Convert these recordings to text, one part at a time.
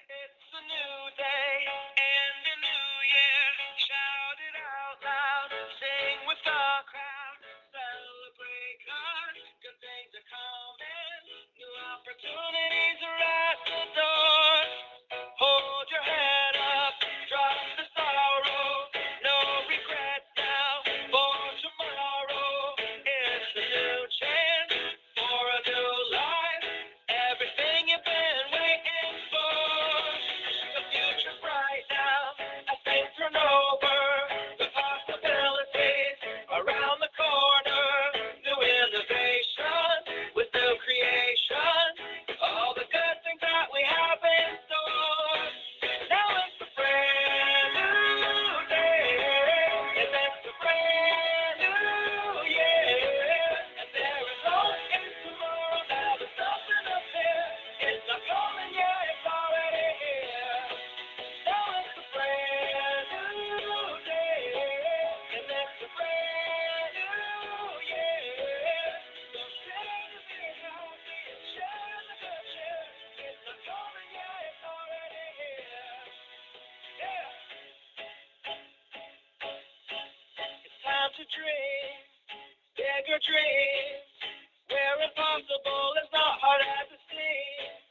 It's a new day and a new year. Shout it out loud, sing with the crowd. Celebrate 'cause good things are coming. New opportunities are at the door. Hold your head up, drop the sorrow. No regrets now for tomorrow. It's a new chance for a new life. Everything you've been waiting for. The future's bright now. I think turn over the possibilities around the corner. New innovation with new creation. All the good things that we have in store. Now it's a brand new day. And it's a brand new year. And there is hope in tomorrow. Now there's nothing up there. It's not coming yet, it's already here. Now it's a brand new day. And it's a brand new year. So share the big happy and share the good cheer. It's not coming yet, it's already here. Yeah. It's time to dream bigger dreams where impossible is not hard as it seems,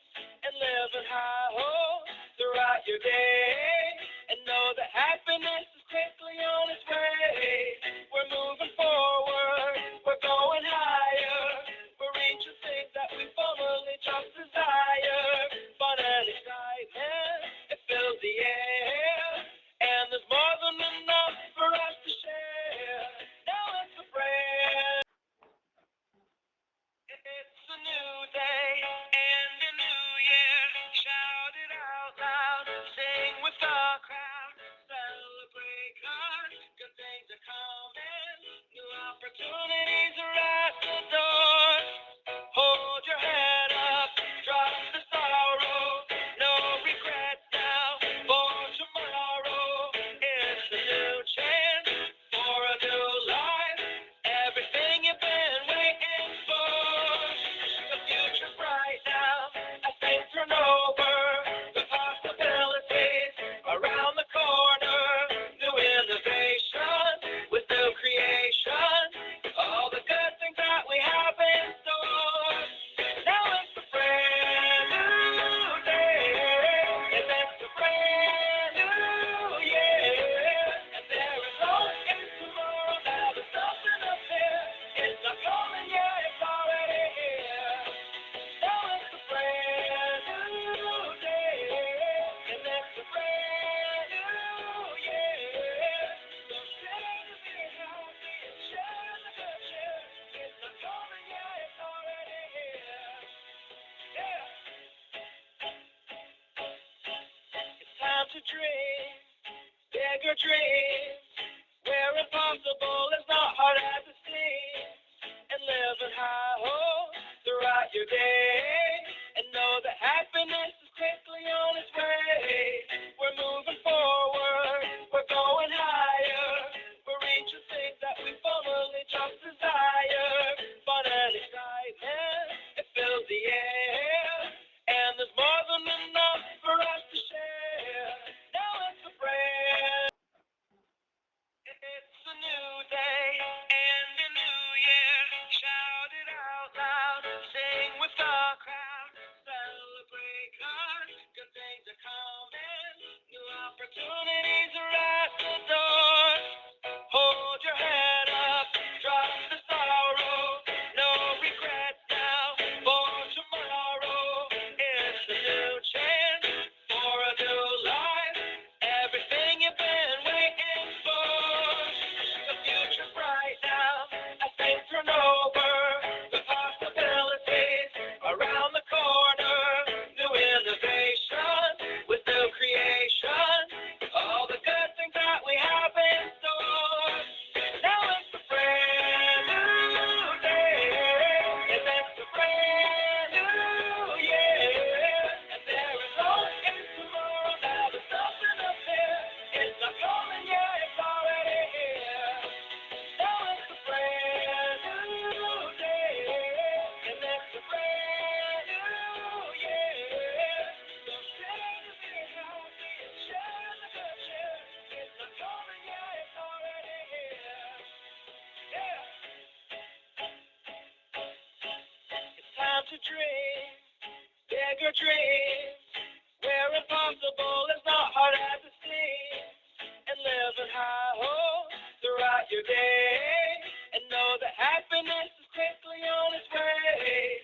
and live in high hopes throughout your day, and know that happiness is quickly on its way. We're moving forward, we're going higher, we're reaching things that we formerly just desire. Fun and excitement, it fills the air, and there's more than enough for us to share. Now it's a brand. It's a new day and a new year. Shout it out loud, sing with the crowd. Celebrate 'cause good things are coming. New opportunities are at the door. Hold your head up, drop the sorrow. No regrets now for tomorrow. It's a new chance for a new life. Everything you've been waiting for. The future's bright now. I think turn over the possibilities around the corner. New innovation with new creation. All the good things that we have in store. Now it's a brand new day. And it's a brand new year. And there is hope in tomorrow. Now there's nothing up there. It's not coming yet, it's already here. Now it's a brand new day. And it's a brand new year. So share the big happy and share the good cheer. It's not coming yet, it's already here. Yeah. It's time to dream bigger dreams where impossible is not hard as it seems, and live in high hopes throughout your day, and know that happiness is quickly on its way. We're moving forward, we're going higher, we're reaching things that we formerly just desire. Fun and excitement, it fills the air, and there's more than enough for us to share. Now it's a brand. It's a new day and a new year. Shout it out loud, sing with the crowd. Celebrate 'cause good things are coming. New opportunities are at the door. Hold your head up, drop the sorrow. No regrets now for tomorrow. It's a new chance for a new life. Everything you've been waiting for. The future's bright now. I think turn over the possibilities around the corner. New innovation with new creation. All the good things to dream, bigger dreams, where impossible is not hard as it seems, and live in high hopes throughout your day, and know that happiness is quickly on its way.